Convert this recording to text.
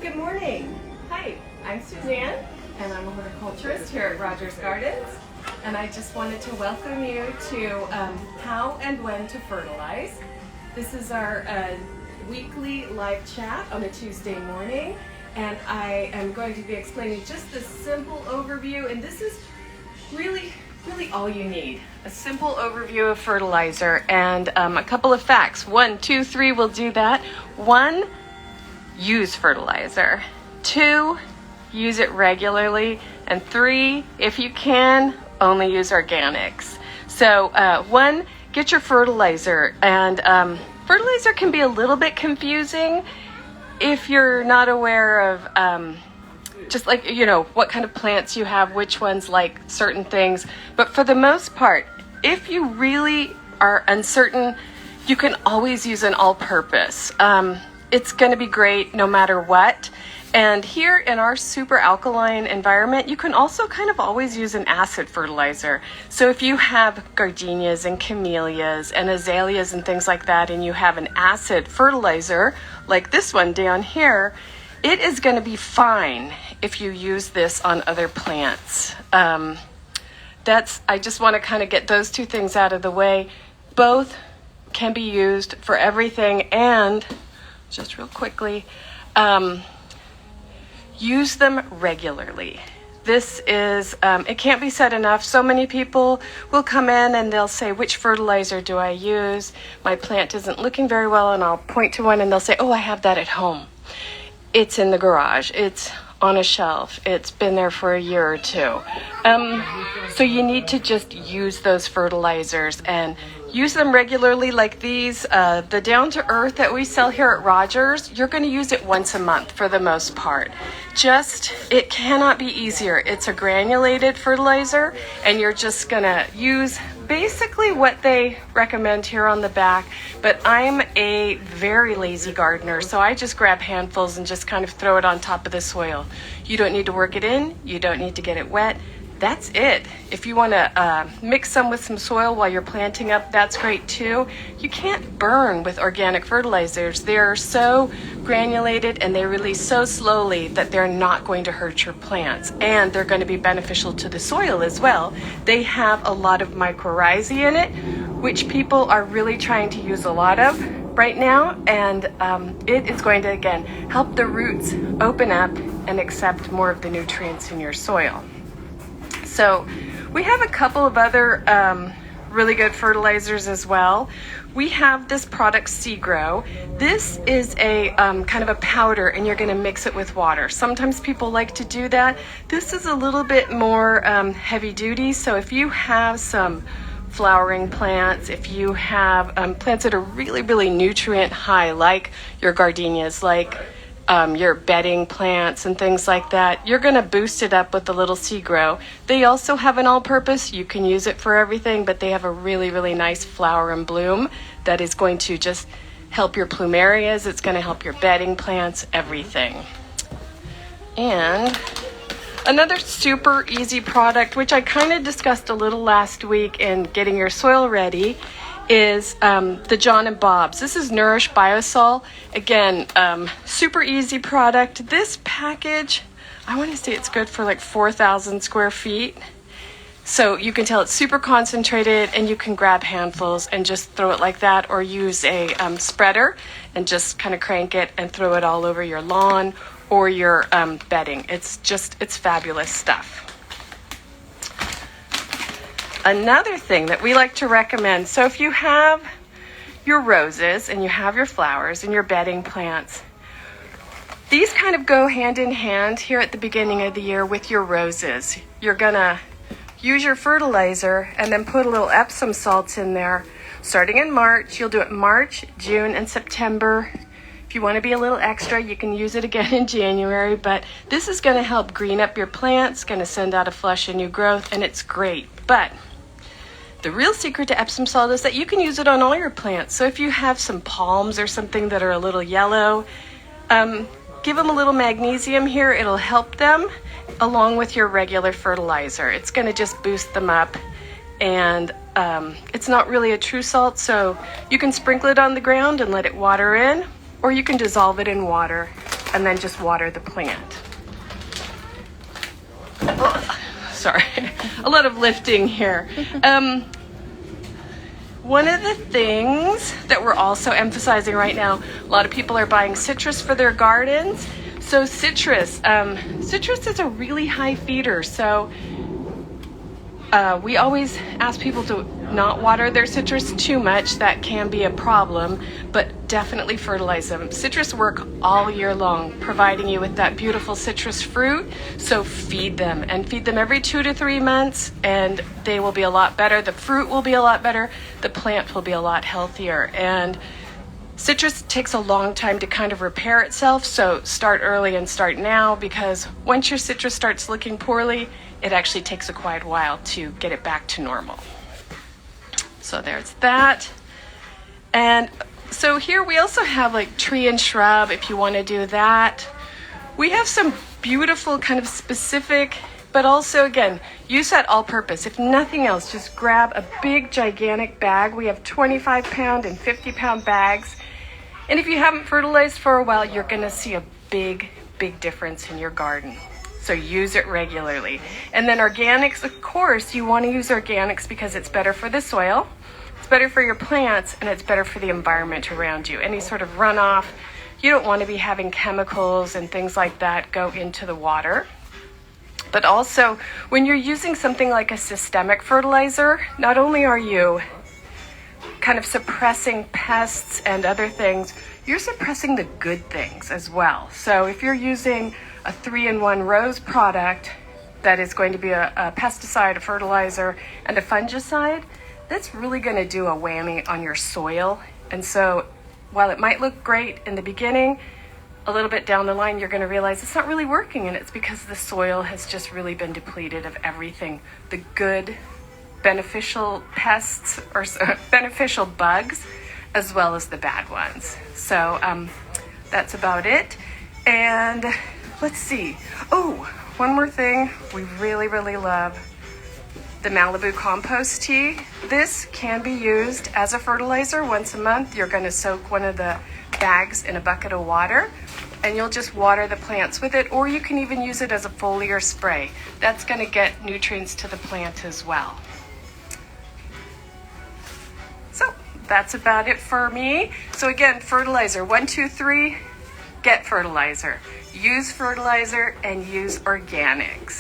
Good morning. Hi, I'm Suzanne, and I'm a horticulturist here at Rogers Gardens. And I just wanted to welcome you to How and When to Fertilize. This is our weekly live chat on a Tuesday morning, and I am going to be explaining just a simple overview, and this is really all you need. A simple overview of fertilizer and a couple of facts. 1, 2, 3, we'll do that. 1, use fertilizer. 2, use it regularly. And 3, if you can, only use organics. So 1, get your fertilizer. And fertilizer can be a little bit confusing if you're not aware of just like, what kind of plants you have, which ones like certain things. But for the most part, if you really are uncertain, you can always use an all-purpose. It's going to be great no matter what. And here in our super alkaline environment, you can also kind of always use an acid fertilizer. So if you have gardenias and camellias and azaleas and things like that, and you have an acid fertilizer like this one down here, it is going to be fine if you use this on other plants. I just want to kind of get those two things out of the way. Both can be used for everything, and just real quickly, use them regularly. This is, it can't be said enough. So many people will come in and they'll say, which fertilizer do I use? My plant isn't looking very well, and I'll point to one and they'll say, oh, I have that at home. It's in the garage. It's on a shelf. It's been there for a year or two. So you need to just use those fertilizers and use them regularly, like these. The Down to Earth that we sell here at Rogers, you're going to use it once a month for the most part. It cannot be easier. It's a granulated fertilizer, and you're just going to use basically what they recommend here on the back. But I'm a very lazy gardener, so I just grab handfuls and just kind of throw it on top of the soil. You don't need to work it in. You don't need to get it wet. That's it. If you want to mix some with some soil while you're planting up, that's great too. You can't burn with organic fertilizers. They're so granulated and they release so slowly that they're not going to hurt your plants, and they're going to be beneficial to the soil as well. They have a lot of mycorrhizae in it, which people are really trying to use a lot of right now, and it is going to, again, help the roots open up and accept more of the nutrients in your soil. So we have a couple of other really good fertilizers as well. We have this product Seagrow. This is a kind of a powder, and you're going to mix it with water. Sometimes people like to do that. This is a little bit more heavy duty. So if you have some flowering plants, if you have plants that are really nutrient high, like your gardenias, like your bedding plants and things like that, you're going to boost it up with the little Seagrow. They also have an all-purpose. You can use it for everything, but they have a really nice flower and bloom that is going to just help your plumerias. It's going to help your bedding plants, everything. And another super easy product, which I kind of discussed a little last week in getting your soil ready, is the John and Bob's. This is Nourish Biosol. Again, super easy product. This package, I want to say it's good for like 4,000 square feet. So you can tell it's super concentrated, and you can grab handfuls and just throw it like that, or use a spreader and just kind of crank it and throw it all over your lawn or your bedding. It's fabulous stuff. Another thing that we like to recommend, so if you have your roses and you have your flowers and your bedding plants, these kind of go hand in hand here at the beginning of the year with your roses. You're going to use your fertilizer and then put a little Epsom salts in there starting in March. You'll do it March, June, and September. If you want to be a little extra, you can use it again in January, but this is going to help green up your plants, going to send out a flush of new growth, and it's great. But the real secret to Epsom salt is that you can use it on all your plants. So if you have some palms or something that are a little yellow, give them a little magnesium here. It'll help them along with your regular fertilizer. It's going to just boost them up, and it's not really a true salt, so you can sprinkle it on the ground and let it water in, or you can dissolve it in water. and then just water the plant. Oh, sorry, a lot of lifting here. One of the things that we're also emphasizing right now, a lot of people are buying citrus for their gardens. So citrus is a really high feeder. So we always ask people to not water their citrus too much. That can be a problem, but definitely fertilize them. Citrus work all year long, providing you with that beautiful citrus fruit. So feed them, and feed them every 2 to 3 months, and they will be a lot better. The fruit will be a lot better. The plant will be a lot healthier. And citrus takes a long time to kind of repair itself, so start early and start now, because once your citrus starts looking poorly, it actually takes a quite while to get it back to normal. So there's that. And so here we also have like tree and shrub if you want to do that. We have some beautiful kind of specific, but also again, use that all purpose. If nothing else, just grab a big gigantic bag. We have 25-pound and 50-pound bags. And if you haven't fertilized for a while, you're going to see a big difference in your garden. So use it regularly. And then organics, of course, you want to use organics because it's better for the soil, it's better for your plants, and it's better for the environment around you. Any sort of runoff, you don't want to be having chemicals and things like that go into the water. But also, when you're using something like a systemic fertilizer, not only are you kind of suppressing pests and other things, you're suppressing the good things as well. So if you're using a 3-in-1 rose product that is going to be a pesticide, a fertilizer, and a fungicide, that's really going to do a whammy on your soil. And so while it might look great in the beginning, a little bit down the line, you're going to realize it's not really working, and it's because the soil has just really been depleted of everything, the good, beneficial pests or beneficial bugs, as well as the bad ones. So that's about it. And let's see. Oh, one more thing. We really love the Malibu compost tea. This can be used as a fertilizer once a month. You're going to soak one of the bags in a bucket of water, and you'll just water the plants with it, or you can even use it as a foliar spray. That's going to get nutrients to the plant as well. So that's about it for me. So again, fertilizer, 1, 2, 3, get fertilizer. Use fertilizer and use organics.